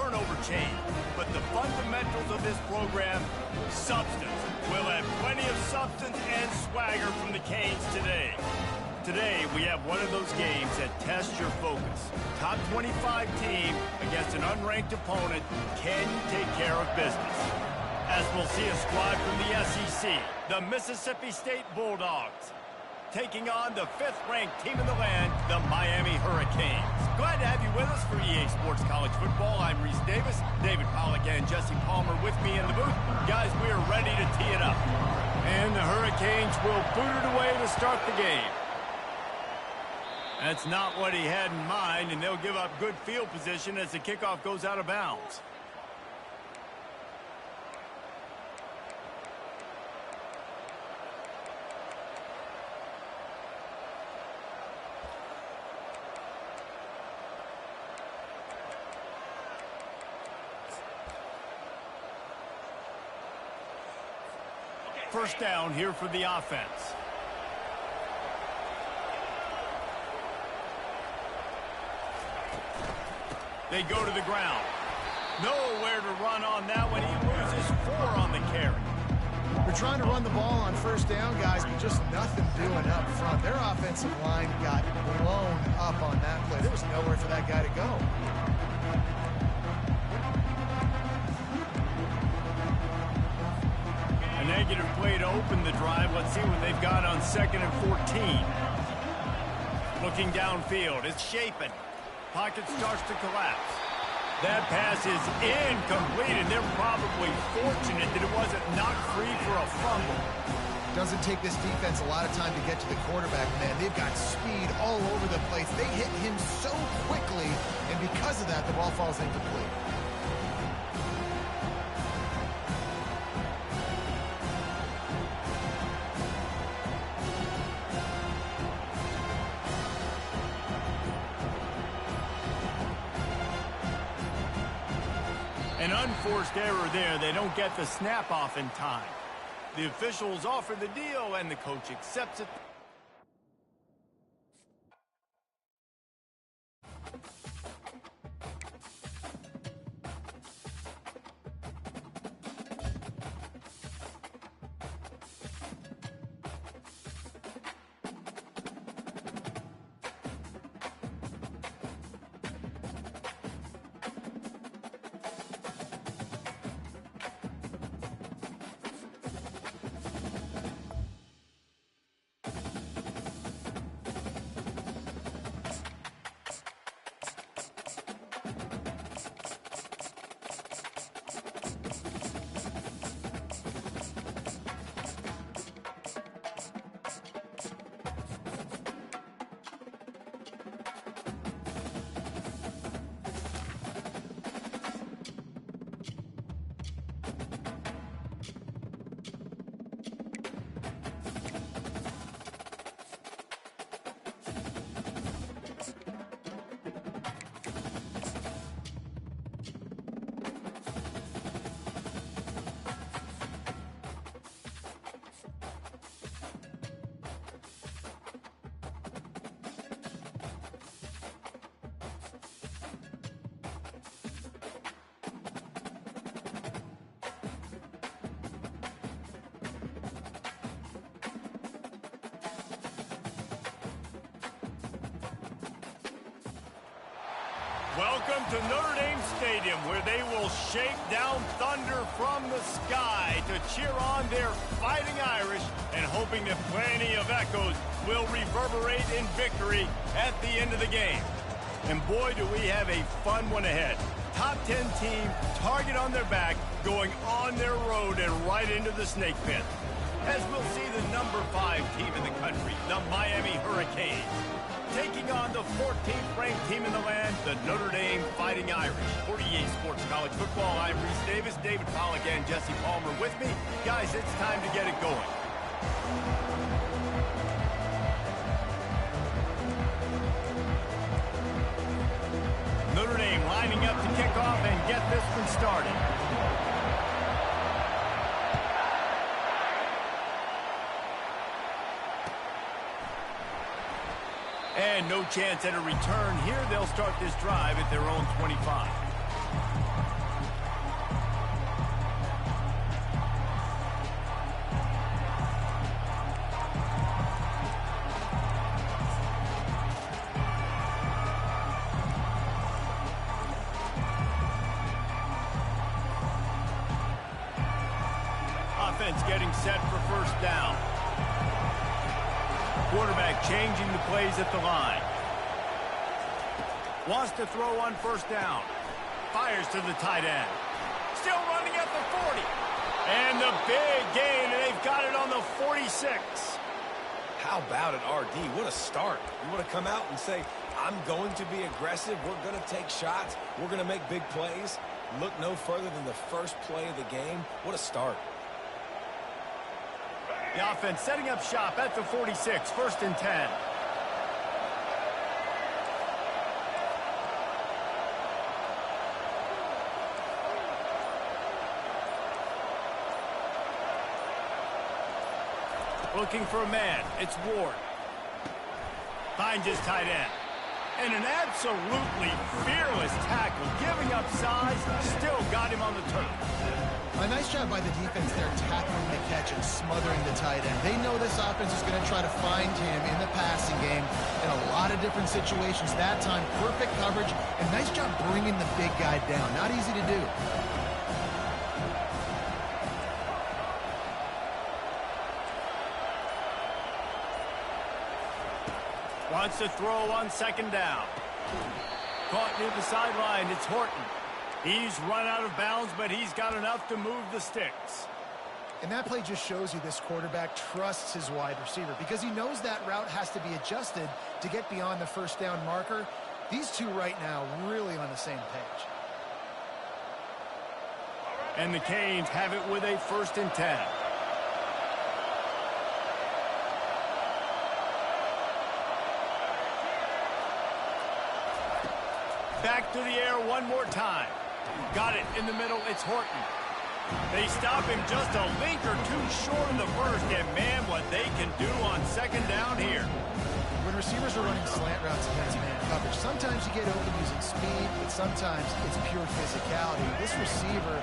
turnover chain. But the fundamentals of this program, substance. We'll have plenty of substance and swagger from the Canes today. Today, we have one of those games that tests your focus. Top 25 team against an unranked opponent. Can you take care of business? As we'll see a squad from the SEC, the Mississippi State Bulldogs, taking on the 5th-ranked team in the land, the Miami Hurricanes. Glad to have you with us for EA Sports College Football. I'm Reese Davis, David Pollack and Jesse Palmer with me in the booth. Guys, we are ready to tee it up. And the Hurricanes will boot it away to start the game. That's not what he had in mind, and they'll give up good field position as the kickoff goes out of bounds. First down here for the offense. They go to the ground. Nowhere to run on that one. He loses 4 on the carry. They're trying to run the ball on first down, guys, but just nothing doing up front. Their offensive line got blown up on that play. There was nowhere for that guy to go. A negative play to open the drive. Let's see what they've got on 2nd and 14. Looking downfield. It's Shapen. Pocket starts to collapse. That pass is incomplete, and they're probably fortunate that it wasn't knocked free for a fumble. Doesn't take this defense a lot of time to get to the quarterback, man. They've got speed all over the place. They hit him so quickly, and because of that, the ball falls incomplete. An unforced error there. They don't get the snap off in time. The officials offer the deal, and the coach accepts it. Welcome to Notre Dame Stadium, where they will shake down thunder from the sky to cheer on their Fighting Irish, and hoping that plenty of echoes will reverberate in victory at the end of the game. And boy, do we have a fun one ahead. Top 10 team, target on their back, going on their road and right into the snake pit. As we'll see the number 5 team in the country, the Miami Hurricanes, taking on the 14th ranked team in the land, the Notre Dame Fighting Irish. For EA Sports College Football, I'm Reese Davis, David Pollack and Jesse Palmer with me. Guys, it's time to get it going. Notre Dame lining up to kick off and get this one started. And no chance at a return here. They'll start this drive at their own 25. offense getting set for first down. Quarterback changing the plays at the line. Wants to throw on first down. Fires to the tight end. Still running at the 40. And the big gain, and they've got it on the 46. How about it, RD? What a start. You want to come out and say, I'm going to be aggressive. We're going to take shots. We're going to make big plays. Look no further than the first play of the game. What a start. The offense setting up shop at the 46, 1st and 10. Looking for a man. It's Ward. Finds his tight end. And an absolutely fearless tackle. Giving up size, still got him on the turf. A nice job by the defense there, tackling the catch and smothering the tight end. They know this offense is going to try to find him in the passing game in a lot of different situations. That time, perfect coverage, and nice job bringing the big guy down. Not easy to do. Wants to throw on 2nd down. Caught near the sideline. It's Horton. He's run out of bounds, but he's got enough to move the sticks. And that play just shows you this quarterback trusts his wide receiver because he knows that route has to be adjusted to get beyond the first down marker. These two right now really on the same page. And the Canes have it with a 1st and 10. Back to the air one more time. Got it in the middle. It's Horton. They stop him just a link or two short of the first. And, man, what they can do on 2nd down here. When receivers are running slant routes against man coverage, sometimes you get open using speed, but sometimes it's pure physicality. This receiver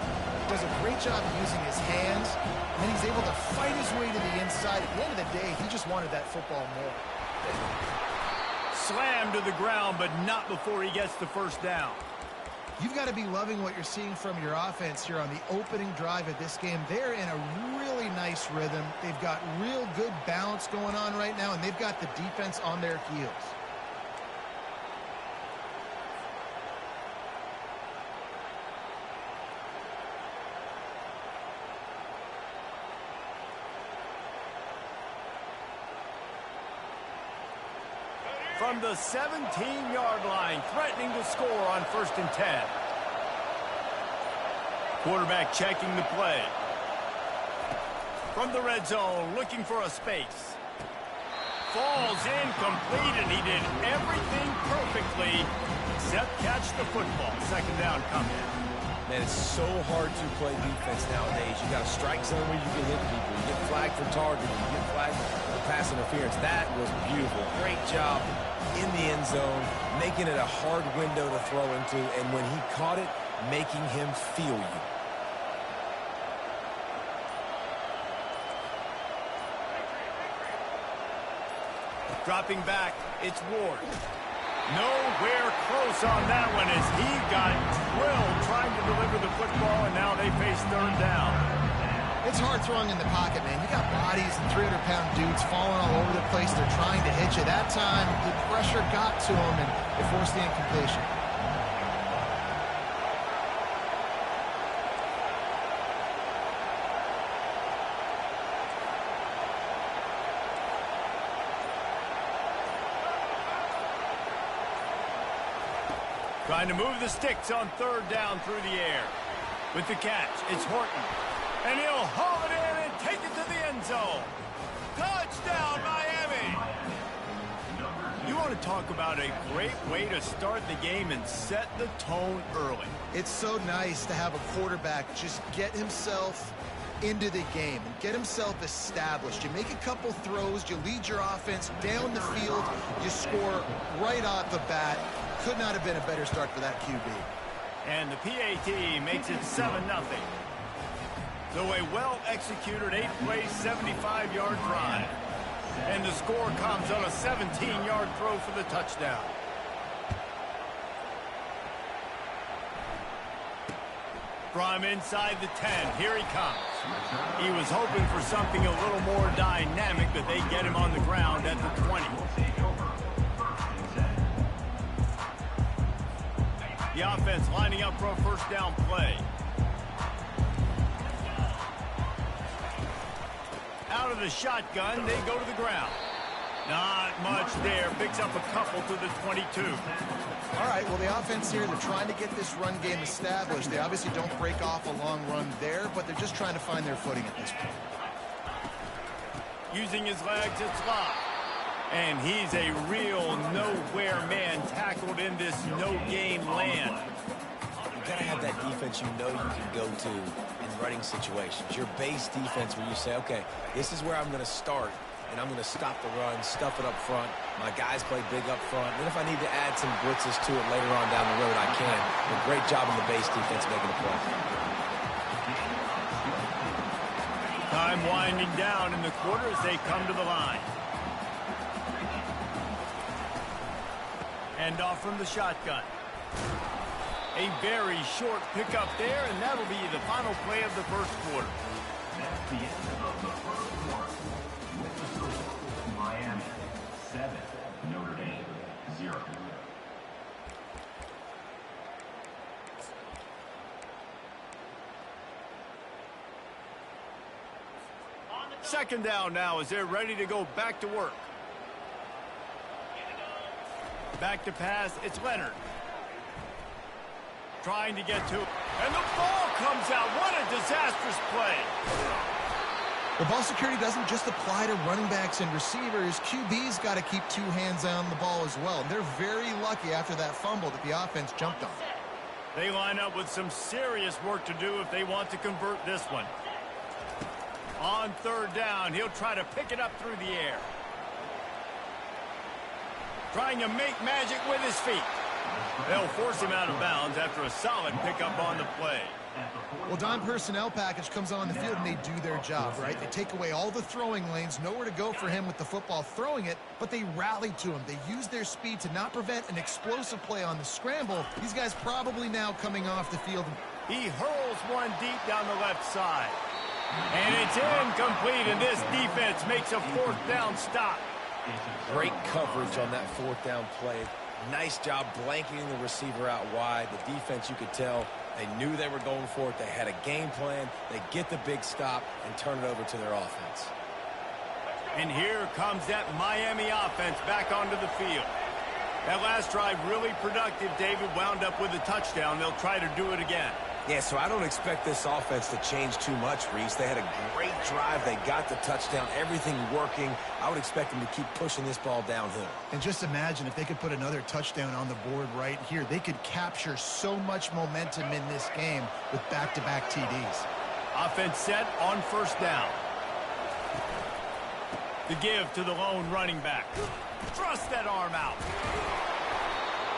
does a great job of using his hands, and then he's able to fight his way to the inside. At the end of the day, he just wanted that football more. Slammed to the ground, but not before he gets the first down. You've got to be loving what you're seeing from your offense here on the opening drive of this game. They're in a really nice rhythm. They've got real good balance going on right now, and they've got the defense on their heels. From the 17-yard line, threatening to score on 1st and 10. Quarterback checking the play. From the red zone, looking for a space. Falls incomplete, and he did everything perfectly except catch the football. 2nd down coming. Man, it's so hard to play defense nowadays. You got a strike zone where you can hit people. You get flagged for targeting. You get flagged for pass interference. That was beautiful. Great job in the end zone, making it a hard window to throw into, and when he caught it, making him feel you. Dropping back, it's Ward. Nowhere close on that one as he got drilled trying to deliver the football, and now they face 3rd down. It's hard throwing in the pocket, man. You got bodies and 300-pound dudes falling all over the place. They're trying to hit you. That time, the pressure got to them, and it forced the incompletion. Trying to move the sticks on 3rd down through the air. With the catch, it's Horton. And he'll haul it in and take it to the end zone. Touchdown, Miami! You want to talk about a great way to start the game and set the tone early. It's so nice to have a quarterback just get himself into the game and get himself established. You make a couple throws, you lead your offense down the field, you score right off the bat. Could not have been a better start for that QB. And the PAT makes it 7-0. So a well-executed 8-play, 75-yard drive. And the score comes on a 17-yard throw for the touchdown. From inside the 10, here he comes. He was hoping for something a little more dynamic, but they get him on the ground at the 20. The offense lining up for a first down play. Out of the shotgun, they go to the ground. Not much there. Picks up a couple to the 22. All right, well, the offense here, they're trying to get this run game established. They obviously don't break off a long run there, but they're just trying to find their footing at this point. Using his legs, it's locked. And he's a real nowhere man tackled in this no-game land. You got to have that defense you know you can go to in running situations. Your base defense where you say, okay, this is where I'm going to start, and I'm going to stop the run, stuff it up front. My guys play big up front. And if I need to add some blitzes to it later on down the road, I can. A great job in the base defense making a play. Time winding down in the quarter as they come to the line. Hand off from the shotgun. A very short pickup there, and that'll be the final play of the first quarter. That's the end of the first quarter. With the score, Miami 7, Notre Dame 0. Second down now as they're ready to go back to work. Back to pass, it's Leonard. Trying to get to it. And the ball comes out. What a disastrous play. The ball security doesn't just apply to running backs and receivers. QB's got to keep two hands on the ball as well. They're very lucky after that fumble that the offense jumped on. They line up with some serious work to do if they want to convert this one. On third down, he'll try to pick it up through the air. Trying to make magic with his feet. They'll force him out of bounds after a solid pickup on the play. Well, Don, personnel package comes on the field and they do their job, right? They take away all the throwing lanes, nowhere to go for him with the football throwing it, but they rally to him. They use their speed to not prevent an explosive play on the scramble. These guys probably now coming off the field. He hurls one deep down the left side. And it's incomplete, and this defense makes a fourth down stop. Great coverage on that fourth down play. Nice job blanketing the receiver out wide. The defense, you could tell, they knew they were going for it. They had a game plan. They get the big stop and turn it over to their offense. And here comes that Miami offense back onto the field. That last drive really productive. David wound up with a touchdown. They'll try to do it again. Yeah, so I don't expect this offense to change too much, Reese. They had a great drive. They got the touchdown, everything working. I would expect them to keep pushing this ball downhill. And just imagine if they could put another touchdown on the board right here. They could capture so much momentum in this game with back-to-back TDs. Offense set on first down. The give to the lone running back. Thrust that arm out.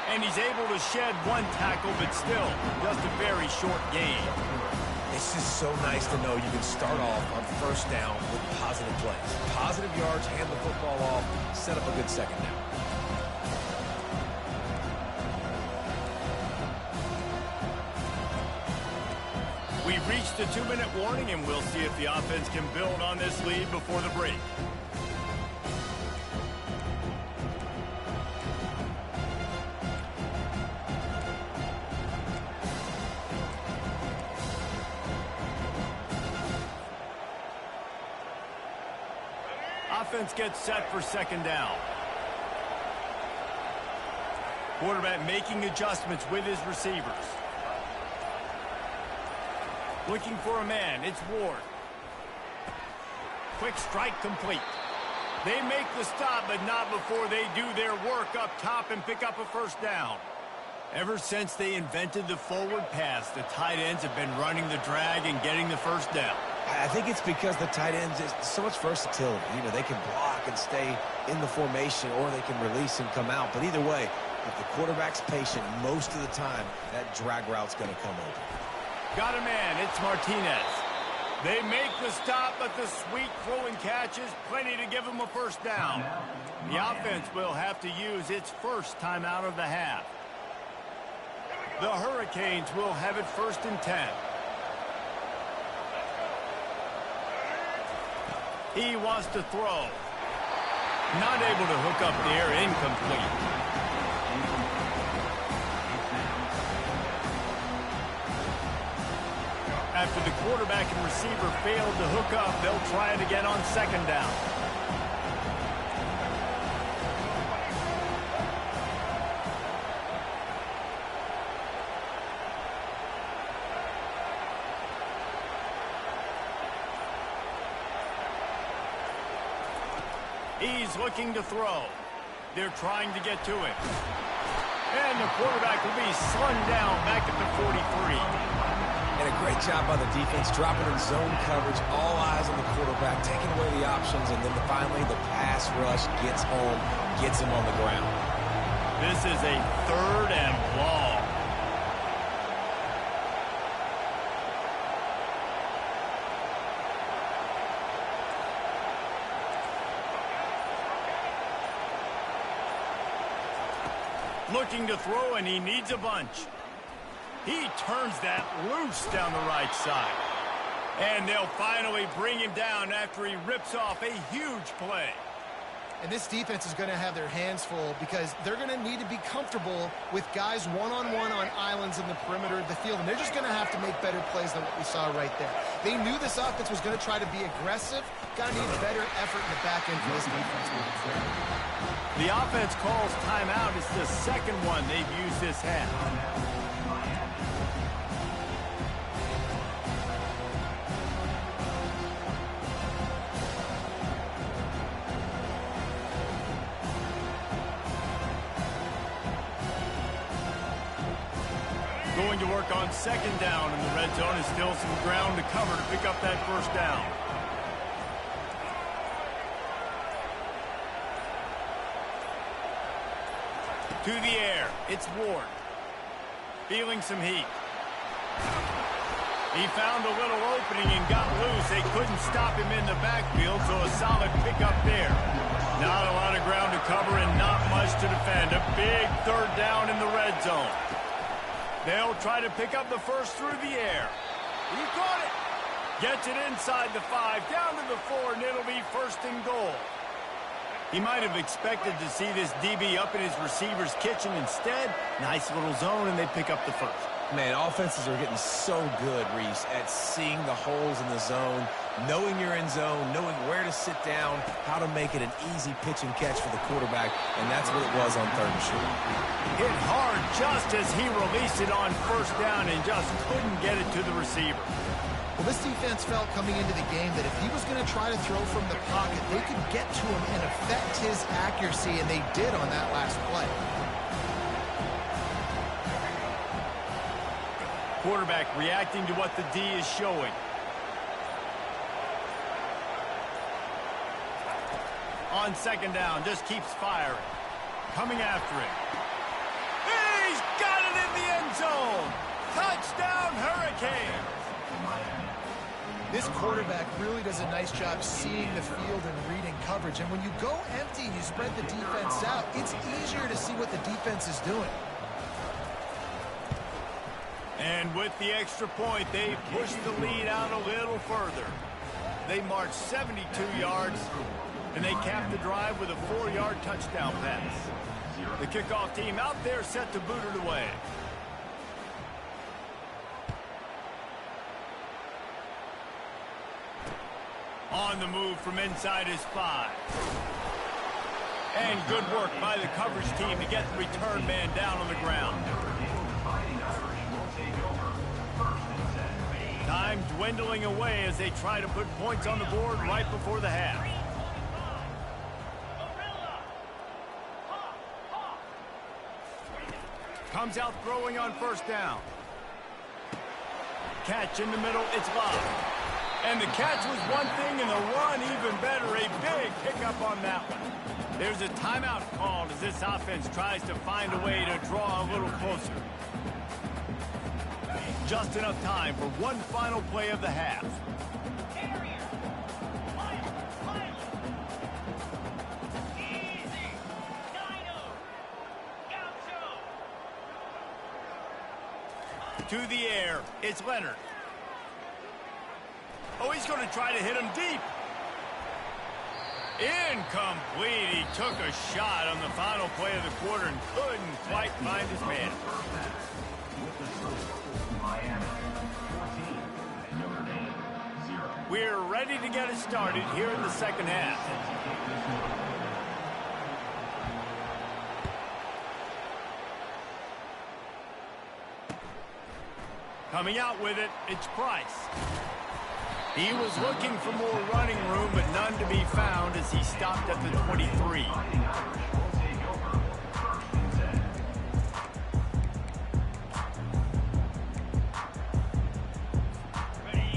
And he's able to shed one tackle, but still just a very short gain. It's just so nice to know you can start off on first down with positive plays. Positive yards, hand the football off, set up a good second down. We've reached the 2-minute warning, and we'll see if the offense can build on this lead before the break. Offense gets set for second down. Quarterback making adjustments with his receivers. Looking for a man. It's Ward. Quick strike complete. They make the stop, but not before they do their work up top and pick up a first down. Ever since they invented the forward pass, the tight ends have been running the drag and getting the first down. I think it's because the tight ends is so much versatility. You know, they can block and stay in the formation, or they can release and come out. But either way, if the quarterback's patient, most of the time, that drag route's going to come open. Got a man. It's Martinez. They make the stop, but the sweet throw and catch is plenty to give them a first down. The offense will have to use its first timeout of the half. The Hurricanes will have it 1st and 10. He wants to throw. Not able to hook up there, incomplete. After the quarterback and receiver failed to hook up, they'll try it again on second down. He's looking to throw. They're trying to get to it. And the quarterback will be slung down back at the 43. And a great job by the defense, dropping in zone coverage, all eyes on the quarterback, taking away the options, and then finally the pass rush gets home, gets him on the ground. This is a 3rd and long. Looking to throw, and he needs a bunch. He turns that loose down the right side. And they'll finally bring him down after he rips off a huge play. And this defense is going to have their hands full because they're going to need to be comfortable with guys one-on-one on islands in the perimeter of the field. And they're just going to have to make better plays than what we saw right there. They knew this offense was going to try to be aggressive. Got to need better effort in the back end for this defense moving forward. The offense calls timeout. It's the second one they've used this half. Going to work on second down, and the red zone is still some ground to cover to pick up that first down. To the air, it's Ward. Feeling some heat. He found a little opening and got loose. They couldn't stop him in the backfield, so a solid pickup there. Not a lot of ground to cover and not much to defend. A big 3rd down in the red zone. They'll try to pick up the first through the air. He caught it. Gets it inside the 5, down to the 4, and it'll be 1st and goal. He might have expected to see this DB up in his receiver's kitchen. Instead, nice little zone, and they pick up the first. Man, offenses are getting so good, Reese, at seeing the holes in the zone, knowing you're in zone, knowing where to sit down, how to make it an easy pitch and catch for the quarterback, and that's what it was on 3rd and short. Hit hard just as he released it on 1st down and just couldn't get it to the receiver. Well, this defense felt coming into the game that if he was going to try to throw from the pocket, they could get to him and affect his accuracy, and they did on that last play. Quarterback reacting to what the D is showing. On second down, just keeps firing. Coming after it. He's got it in the end zone. Touchdown, Hurricanes. This quarterback really does a nice job seeing the field and reading coverage. And when you go empty and you spread the defense out, it's easier to see what the defense is doing. And with the extra point, they pushed the lead out a little further. They marched 72 yards, and they capped the drive with a 4-yard touchdown pass. The kickoff team out there set to boot it away. On the move from inside his 5. And good work by the coverage team to get the return man down on the ground. Time dwindling away as they try to put points on the board right before the half. Comes out throwing on 1st down. Catch in the middle, it's Love. And the catch was one thing, and the run even better. A big pickup on that one. There's a timeout called as this offense tries to find a way to draw a little closer. Just enough time for one final play of the half. To the air, it's Leonard. Oh, he's going to try to hit him deep. Incomplete. He took a shot on the final play of the quarter and couldn't quite find his man. Miami 14, Notre Dame 0. We're ready to get it started here in the second half. Coming out with it, it's Price. He was looking for more running room, but none to be found as he stopped at the 23.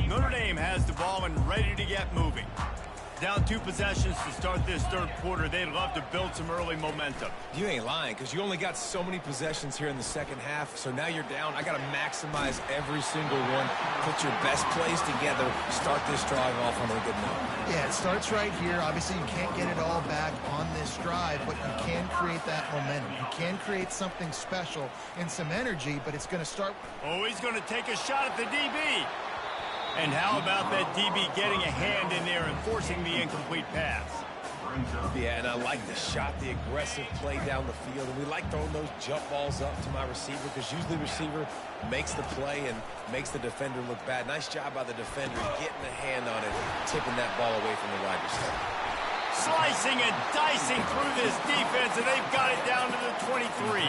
Notre Dame has the ball and ready to get moving. Down 2 possessions to start this third quarter. They'd love to build some early momentum. You ain't lying, because you only got so many possessions here in the second half, so now you're down. I got to maximize every single one, put your best plays together, start this drive off on a good note. Yeah, it starts right here. Obviously, you can't get it all back on this drive, but you can create that momentum. You can create something special and some energy, but it's going to start. Oh, he's going to take a shot at the DB. And how about that DB getting a hand in there and forcing the incomplete pass? Yeah, and I like the shot, the aggressive play down the field. And we like throwing those jump balls up to my receiver because usually the receiver makes the play and makes the defender look bad. Nice job by the defender getting a hand on it, tipping that ball away from the wide receiver. Slicing and dicing through this defense, and they've got it down to the 23.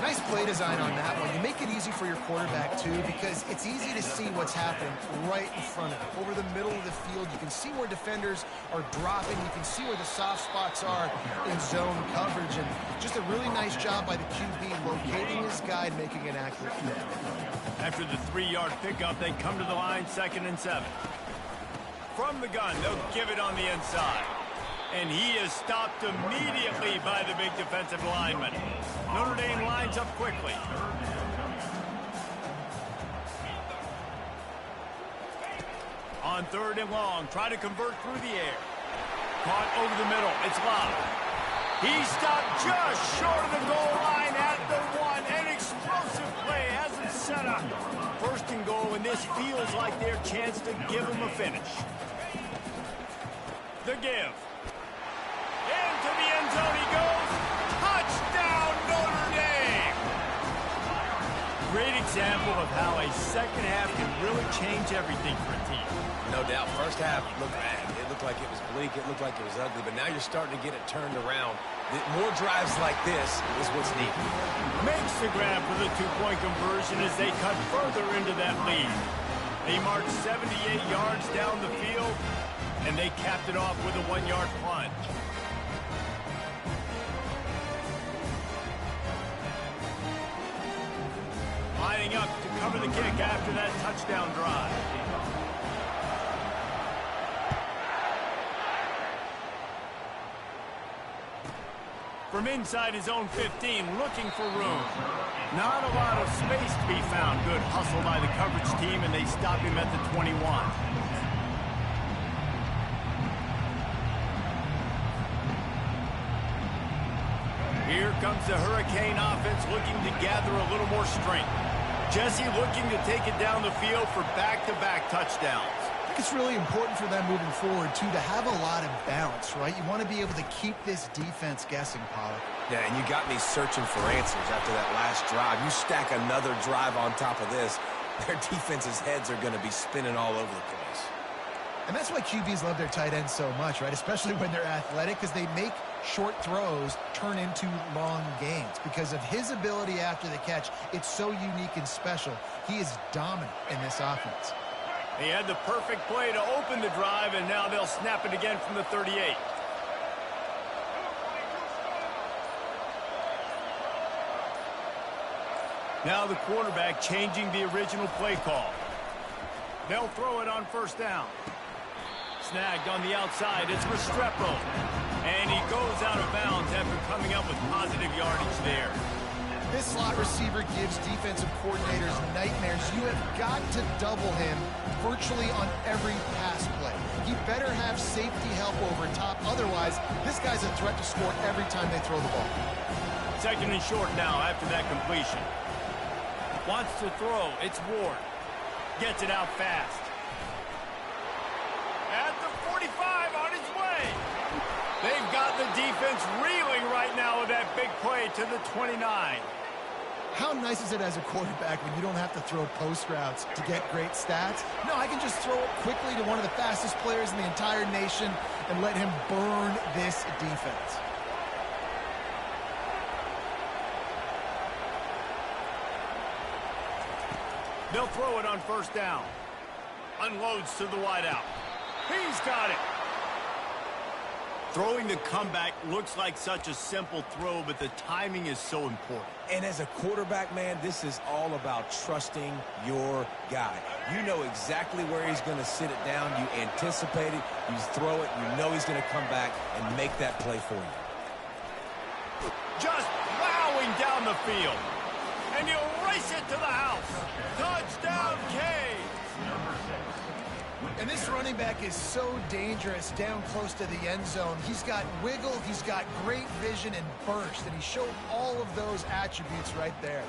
Nice play design on that one. You make it easy for your quarterback, too, because it's easy to see what's happening right in front of him. Over the middle of the field, you can see where defenders are dropping. You can see where the soft spots are in zone coverage. And just a really nice job by the QB locating his guy and making an accurate throw. After the 3-yard pickup, they come to the line 2nd and 7. From the gun, they'll give it on the inside. And he is stopped immediately by the big defensive lineman. Notre Dame lines up quickly. On 3rd and long, try to convert through the air. Caught over the middle. It's Love. He stopped just short of the goal line at the 1. An explosive play has it set up. 1st and goal, and this feels like their chance to give him a finish. The give. Into the end zone he goes. Touchdown, Notre Dame! Great example of how a second half can really change everything for a team. No doubt. First half looked bad. It looked like it was bleak. It looked like it was ugly. But now you're starting to get it turned around. More drives like this is what's needed. Makes the grab for the 2-point conversion as they cut further into that lead. They marched 78 yards down the field, and they capped it off with a 1-yard plunge. Lining up to cover the kick after that touchdown drive. From inside his own 15, looking for room. Not a lot of space to be found. Good hustle by the coverage team, and they stop him at the 21. Here comes the Hurricane offense looking to gather a little more strength. Jesse looking to take it down the field for back-to-back touchdowns. I think it's really important for them moving forward, too, to have a lot of balance, right? You want to be able to keep this defense guessing, Pollock. Yeah, and you got me searching for answers after that last drive. You stack another drive on top of this, their defense's heads are going to be spinning all over the place. And that's why QBs love their tight ends so much, right? Especially when they're athletic, because they make short throws turn into long gains. Because of his ability after the catch, it's so unique and special. He is dominant in this offense. He had the perfect play to open the drive, and now they'll snap it again from the 38. Now the quarterback changing the original play call. They'll throw it on 1st down. Snagged on the outside. It's Restrepo. And he goes out of bounds after coming up with positive yardage there. This slot receiver gives defensive coordinators nightmares. You have got to double him virtually on every pass play. He better have safety help over top. Otherwise, this guy's a threat to score every time they throw the ball. 2nd and short now after that completion. Wants to throw. It's Ward. Gets it out fast. At the 45 on his way. the defense reeling right now with that big play to the 29. How nice is it as a quarterback when you don't have to throw post routes to get great stats? No, I can just throw it quickly to one of the fastest players in the entire nation and let him burn this defense. They'll throw it on first down. Unloads to the wideout. He's got it. Throwing the comeback looks like such a simple throw, but the timing is so important. And as a quarterback, man, this is all about trusting your guy. You know exactly where he's going to sit it down. You anticipate it. You throw it. You know he's going to come back and make that play for you. Just plowing down the field. And he'll race it to the house. Touchdown, K. And this running back is so dangerous down close to the end zone. He's got wiggle, he's got great vision and burst, and he showed all of those attributes right there.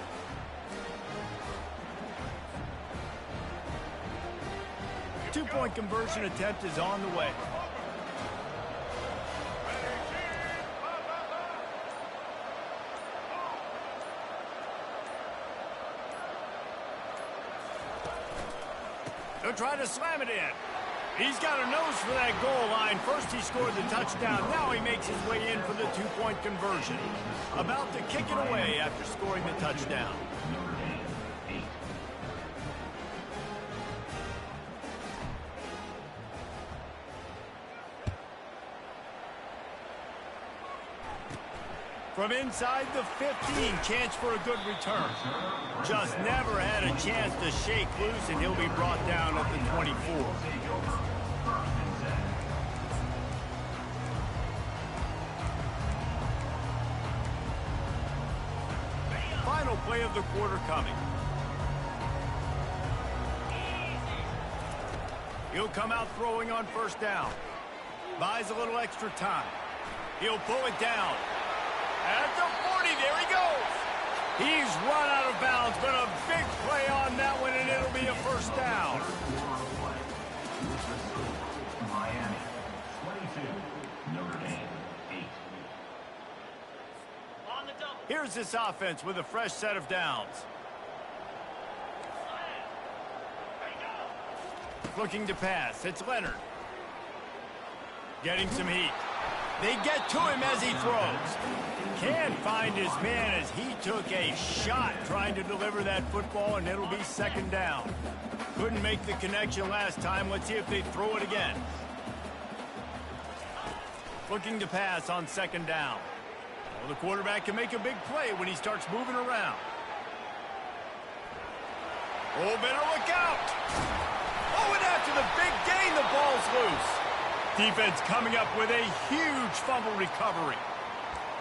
Two-point conversion attempt is on the way. They'll try to slam it in. He's got a nose for that goal line. First he scored the touchdown. Now he makes his way in for the two-point conversion. About to kick it away after scoring the touchdown. From inside the 15, chance for a good return. Just never had a chance to shake loose, and he'll be brought down at the 24. Final play of the quarter coming. He'll come out throwing on first down. Buys a little extra time. He'll pull it down. At the 40, there he goes. He's run out of bounds, but a big play on that one, and it'll be a first down. Miami, 22. Notre Dame, 8. Here's this offense with a fresh set of downs. Looking to pass. It's Leonard. Getting some heat. They get to him as he throws. Can't find his man as he took a shot trying to deliver that football, and it'll be second down. Couldn't make the connection last time. Let's see if they throw it again. Looking to pass on second down. Well, the quarterback can make a big play when he starts moving around. Oh, better look out. Oh, and after the big gain, the ball's loose. Defense coming up with a huge fumble recovery.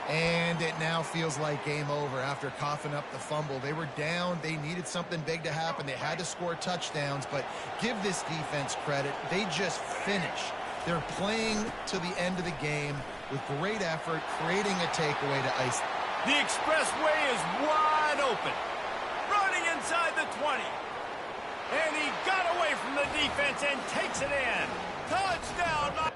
And it now feels like game over after coughing up the fumble. They were down. They needed something big to happen. They had to score touchdowns, but give this defense credit. They just finish. They're playing to the end of the game with great effort, creating a takeaway to ice. The expressway is wide open. Running inside the 20. And he got away from the defense and takes it in. Touchdown!